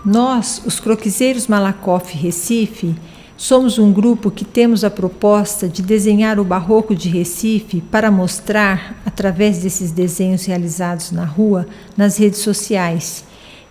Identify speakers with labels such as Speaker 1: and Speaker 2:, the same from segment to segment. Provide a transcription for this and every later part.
Speaker 1: Nós, os Croquiseiros Malakoff Recife, somos um grupo que temos a proposta de desenhar o barroco de Recife para mostrar, através desses desenhos realizados na rua, nas redes sociais.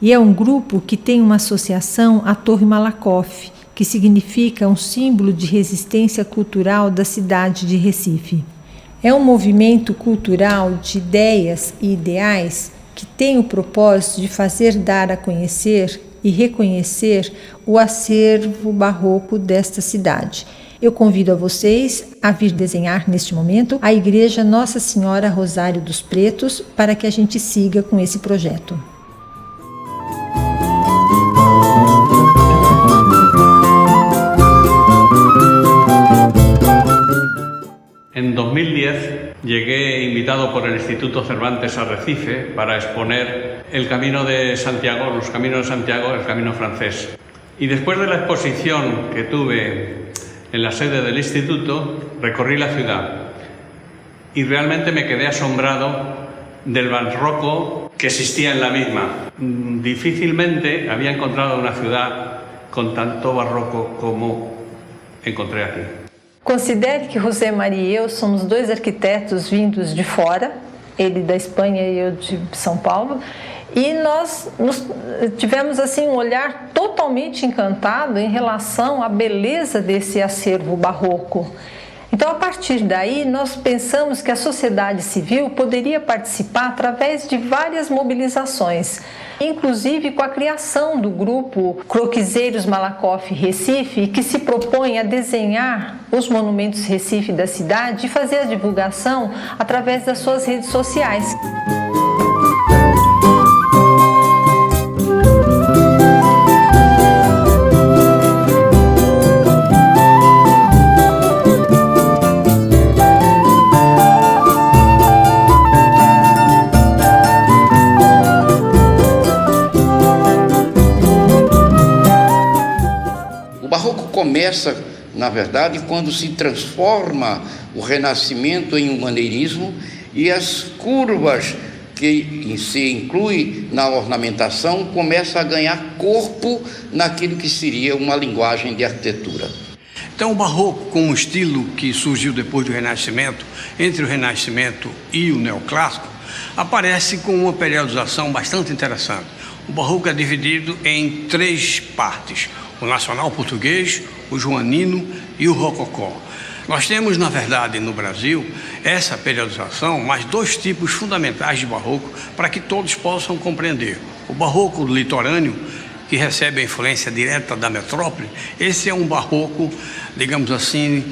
Speaker 1: E é um grupo que tem uma associação à Torre Malakoff, que significa um símbolo de resistência cultural da cidade de Recife. É um movimento cultural de ideias e ideais que tem o propósito de fazer dar a conhecer e reconhecer o acervo barroco desta cidade. Eu convido a vocês a vir desenhar neste momento a Igreja Nossa Senhora Rosário dos Pretos para que a gente siga com esse projeto.
Speaker 2: En 2010 llegué invitado por el Instituto Cervantes a Recife para exponer el Camino de Santiago, los Caminos de Santiago, el Camino francés. Y después de la exposición que tuve en la sede del instituto, recorrí la ciudad y realmente me quedé asombrado del barroco que existía en la misma. Difícilmente había encontrado una ciudad con tanto barroco como encontré aquí.
Speaker 1: Considere que José Maria e eu somos dois arquitetos vindos de fora, ele da Espanha e eu de São Paulo, e nós tivemos assim um olhar totalmente encantado em relação à beleza desse acervo barroco. Então, a partir daí, nós pensamos que a sociedade civil poderia participar através de várias mobilizações, inclusive com a criação do grupo Croquiseiros Malakoff Recife, que se propõe a desenhar os monumentos Recife da cidade e fazer a divulgação através das suas redes sociais.
Speaker 3: Começa, na verdade, quando se transforma o Renascimento em um maneirismo e as curvas que se inclui na ornamentação começam a ganhar corpo naquilo que seria uma linguagem de arquitetura.
Speaker 4: Então o barroco, como um estilo que surgiu depois do Renascimento, entre o Renascimento e o neoclássico, aparece com uma periodização bastante interessante. O barroco é dividido em três partes: o nacional português, o joanino e o rococó. Nós temos, na verdade, no Brasil, essa periodização, mas dois tipos fundamentais de barroco para que todos possam compreender. O barroco litorâneo, que recebe a influência direta da metrópole, esse é um barroco, digamos assim,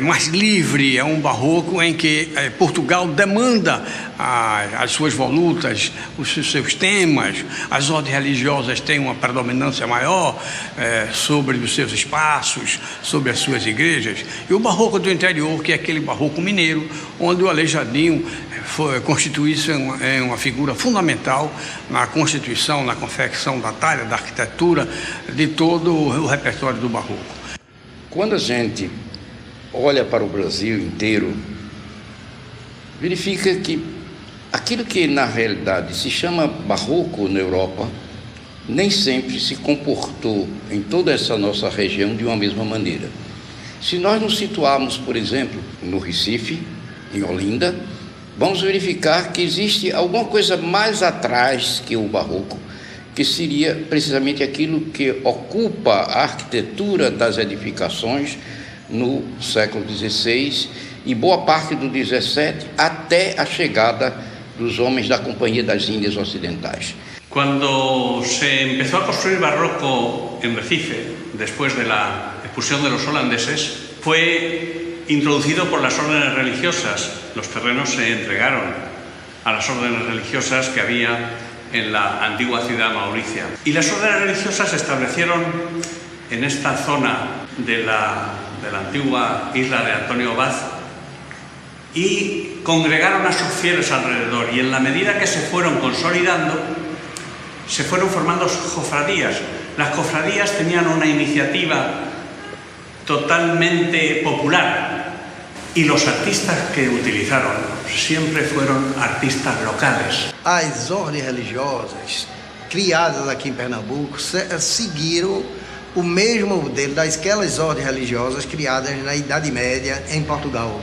Speaker 4: mais livre, é um barroco em que Portugal demanda as suas volutas, os seus temas, as ordens religiosas têm uma predominância maior sobre os seus espaços, sobre as suas igrejas, e o barroco do interior, que é aquele barroco mineiro, onde o Aleijadinho constitui-se uma figura fundamental na constituição, na confecção da talha, da arquitetura, de todo o repertório do barroco.
Speaker 3: Quando a gente olha para o Brasil inteiro, verifica que aquilo que na realidade se chama barroco na Europa nem sempre se comportou em toda essa nossa região de uma mesma maneira. Se nós nos situarmos, por exemplo, no Recife, em Olinda, vamos verificar que existe alguma coisa mais atrás que o barroco, que seria precisamente aquilo que ocupa a arquitetura das edificações no século XVI e boa parte do XVII, até a chegada dos homens da Companhia das Índias Ocidentais.
Speaker 2: Cuando se empezó a construir barroco en Recife, después de la expulsión de los holandeses, fue introducido por las órdenes religiosas. Los terrenos se entregaron a las órdenes religiosas que había en la antigua ciudad mauricia. Y las órdenes religiosas se establecieron en esta zona de la antigua isla de Antonio Vaz y congregaron a sus fieles alrededor, y en la medida que se fueron consolidando se fueron formando cofradías. Las cofradías tenían una iniciativa totalmente popular y los artistas que utilizaron siempre fueron artistas locales.
Speaker 5: As ordens religiosas criadas aqui em Pernambuco seguiram o mesmo modelo daquelas ordens religiosas criadas na Idade Média em Portugal.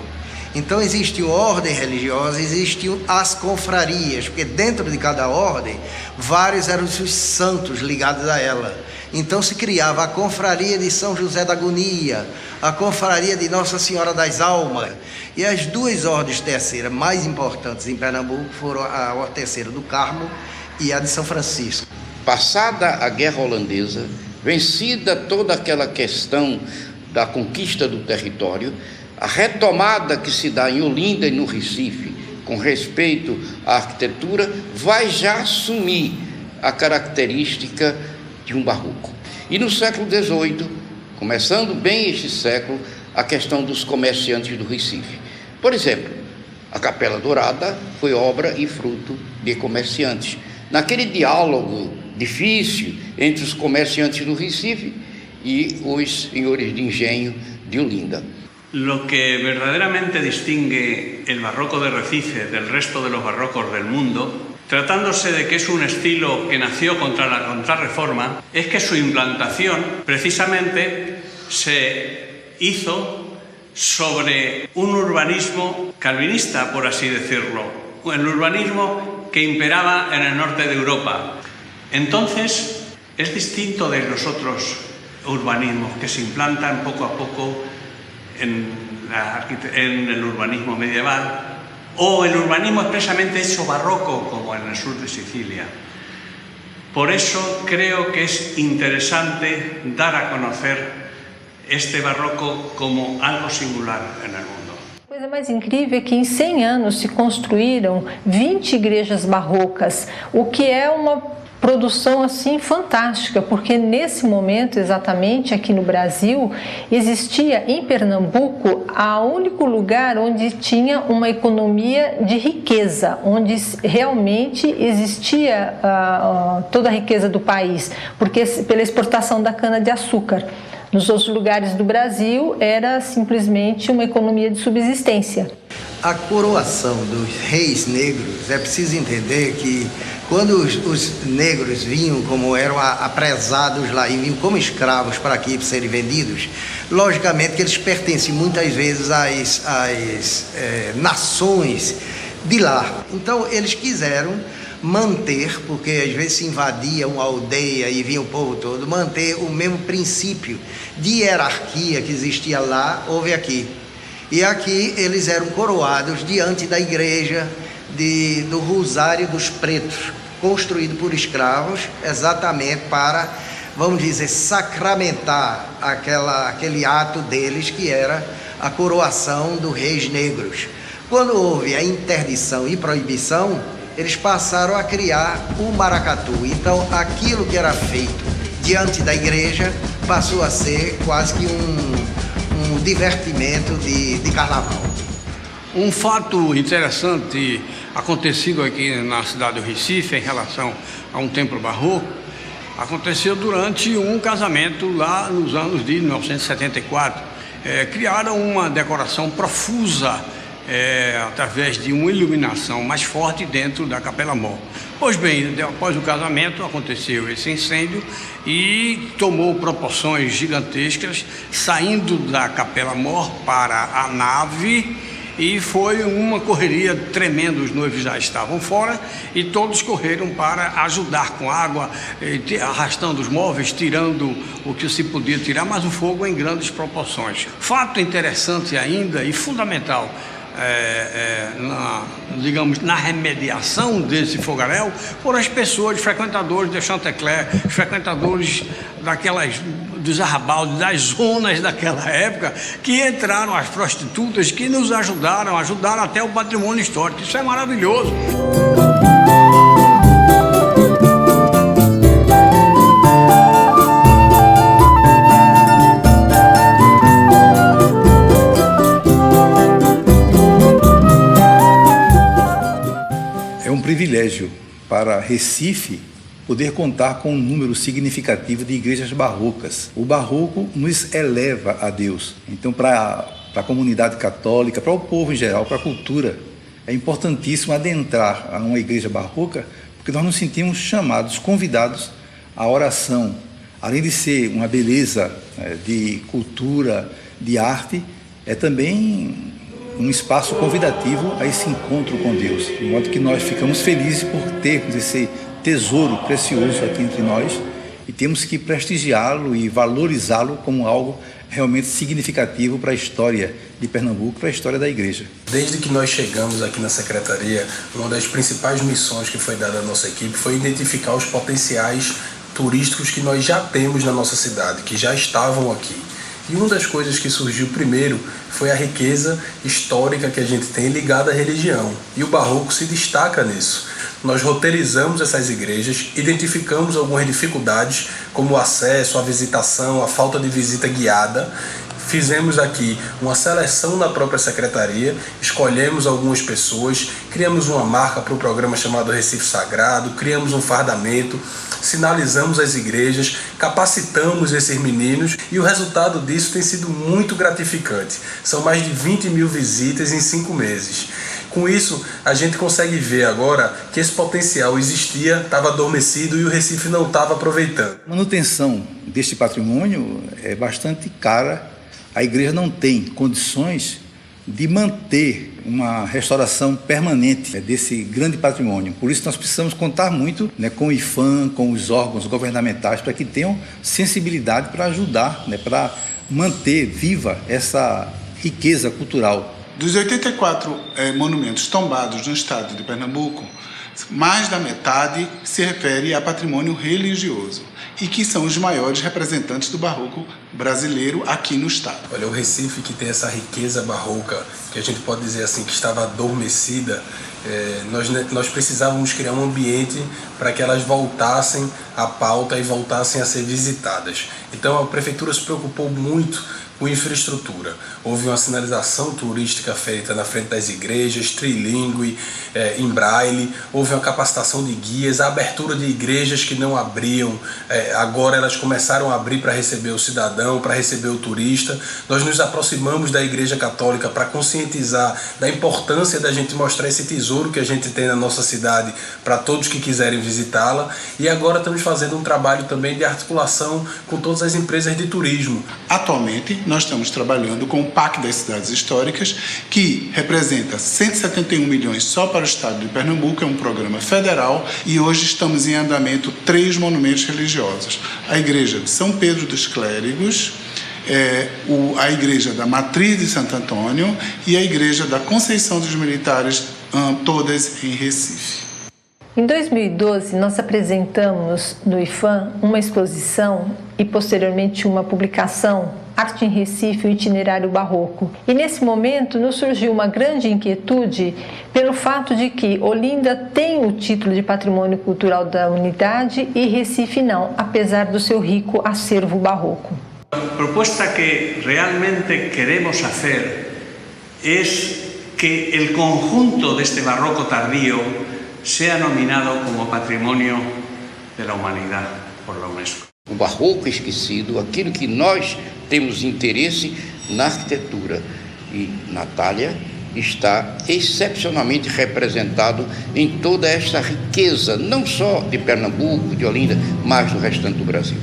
Speaker 5: Então existiam ordens religiosas, existiam as confrarias, porque dentro de cada ordem, vários eram os santos ligados a ela. Então se criava a confraria de São José da Agonia, a confraria de Nossa Senhora das Almas. E as duas ordens terceiras mais importantes em Pernambuco foram a Ordem Terceira do Carmo e a de São Francisco.
Speaker 3: Passada a Guerra Holandesa, vencida toda aquela questão da conquista do território, a retomada que se dá em Olinda e no Recife, com respeito à arquitetura, vai já assumir a característica de um barroco. E no século XVIII, começando bem este século, a questão dos comerciantes do Recife. Por exemplo, a Capela Dourada foi obra e fruto de comerciantes. Naquele diálogo difícil entre os comerciantes do Recife y os senhores de engenho de Olinda.
Speaker 2: Lo que verdaderamente distingue el barroco de Recife del resto de los barrocos del mundo, tratándose de que es un estilo que nació contra la Contrarreforma, es que su implantación precisamente se hizo sobre un urbanismo calvinista, por así decirlo, el urbanismo que imperaba en el norte de Europa. Entonces, es distinto de los otros urbanismos que se implantan poco a poco en el urbanismo medieval o el urbanismo expresamente hecho barroco como en el sur de Sicilia. Por eso creo que es interesante dar a conocer este barroco como algo singular en el mundo.
Speaker 1: A coisa mais incrível é que em 100 anos se construíram 20 igrejas barrocas, o que é uma produção assim fantástica, porque nesse momento exatamente aqui no Brasil existia em Pernambuco o único lugar onde tinha uma economia de riqueza, onde realmente existia toda a riqueza do país, porque pela exportação da cana-de-açúcar. Nos outros lugares do Brasil era simplesmente uma economia de subsistência.
Speaker 5: A coroação dos reis negros, é preciso entender que quando os negros vinham, como eram apresados lá e vinham como escravos para aqui para serem vendidos, logicamente que eles pertencem muitas vezes às nações de lá. Então eles quiseram manter, porque às vezes se invadia uma aldeia e vinha o povo todo, manter o mesmo princípio de hierarquia que existia lá, houve aqui. E aqui eles eram coroados diante da igreja do Rosário dos Pretos, construído por escravos, exatamente para, vamos dizer, sacramentar aquele ato deles que era a coroação dos reis negros. Quando houve a interdição e proibição, eles passaram a criar o maracatu. Então aquilo que era feito diante da igreja passou a ser quase que um divertimento de carnaval.
Speaker 4: Um fato interessante acontecido aqui na cidade do Recife em relação a um templo barroco aconteceu durante um casamento lá nos anos de 1974. Criaram uma decoração profusa através de uma iluminação mais forte dentro da Capela Mor. Pois bem, após o casamento aconteceu esse incêndio e tomou proporções gigantescas, saindo da Capela Mor para a nave, e foi uma correria tremenda. Os noivos já estavam fora e todos correram para ajudar com água, arrastando os móveis, tirando o que se podia tirar, mas o fogo em grandes proporções. Fato interessante ainda e fundamental, na remediação desse fogaréu, foram as pessoas, frequentadores de Chantecler, frequentadores dos arrabaldes, das zonas daquela época, que entraram, as prostitutas, que nos ajudaram até o patrimônio histórico. Isso é maravilhoso.
Speaker 6: É um privilégio para Recife poder contar com um número significativo de igrejas barrocas. O barroco nos eleva a Deus. Então, para a comunidade católica, para o povo em geral, para a cultura, é importantíssimo adentrar a uma igreja barroca, porque porque nós nos sentimos chamados, convidados à oração. Além de ser uma beleza de cultura, de arte, é também um espaço convidativo a esse encontro com Deus, de modo que nós ficamos felizes por termos esse tesouro precioso aqui entre nós e temos que prestigiá-lo e valorizá-lo como algo realmente significativo para a história de Pernambuco, para a história da igreja.
Speaker 7: Desde que nós chegamos aqui na secretaria, uma das principais missões que foi dada à nossa equipe foi identificar os potenciais turísticos que nós já temos na nossa cidade, que já estavam aqui. E uma das coisas que surgiu primeiro foi a riqueza histórica que a gente tem ligada à religião. E o Barroco se destaca nisso. Nós roteirizamos essas igrejas, identificamos algumas dificuldades, como o acesso, a visitação, a falta de visita guiada. Fizemos aqui uma seleção na própria secretaria, escolhemos algumas pessoas, criamos uma marca para o programa chamado Recife Sagrado, criamos um fardamento, sinalizamos as igrejas, capacitamos esses meninos e o resultado disso tem sido muito gratificante. São mais de 20 mil visitas em 5 meses. Com isso, a gente consegue ver agora que esse potencial existia, estava adormecido e o Recife não estava aproveitando.
Speaker 6: A manutenção deste patrimônio é bastante cara. A igreja não tem condições de manter uma restauração permanente desse grande patrimônio. Por isso nós precisamos contar muito com o IFAM, com os órgãos governamentais, para que tenham sensibilidade para ajudar, para manter viva essa riqueza cultural.
Speaker 8: Dos 84 monumentos tombados no estado de Pernambuco, mais da metade se refere a patrimônio religioso e que são os maiores representantes do barroco brasileiro aqui no estado.
Speaker 7: Olha, o Recife, que tem essa riqueza barroca, que a gente pode dizer assim, que estava adormecida, nós precisávamos criar um ambiente para que elas voltassem à pauta e voltassem a ser visitadas. Então a prefeitura se preocupou muito com infraestrutura. Houve uma sinalização turística feita na frente das igrejas, trilingue, em braille, houve uma capacitação de guias, a abertura de igrejas que não abriam, agora elas começaram a abrir para receber o cidadão, para receber o turista. Nós nos aproximamos da Igreja Católica para conscientizar da importância da gente mostrar esse tesouro que a gente tem na nossa cidade para todos que quiserem visitá-la, e agora estamos fazendo um trabalho também de articulação com todas as empresas de turismo.
Speaker 8: Atualmente, nós estamos trabalhando com o PAC das Cidades Históricas, que representa 171 milhões só para o estado de Pernambuco, é um programa federal, e hoje estamos em andamento 3 monumentos religiosos. A Igreja de São Pedro dos Clérigos, a Igreja da Matriz de Santo Antônio e a Igreja da Conceição dos Militares, todas em Recife.
Speaker 1: Em 2012, nós apresentamos no IFAM uma exposição e posteriormente uma publicação, Arte em Recife, o Itinerário Barroco. E nesse momento nos surgiu uma grande inquietude pelo fato de que Olinda tem o título de Patrimônio Cultural da Unidade e Recife não, apesar do seu rico acervo barroco.
Speaker 2: A proposta que realmente queremos hacer es que el conjunto de este barroco tardío sea nominado como Patrimonio de la Humanidad por la UNESCO.
Speaker 3: O barroco esquecido, aquilo que nós temos interesse na arquitetura. E Natália está excepcionalmente representado em toda esta riqueza, não só de Pernambuco, de Olinda, mas do restante do Brasil.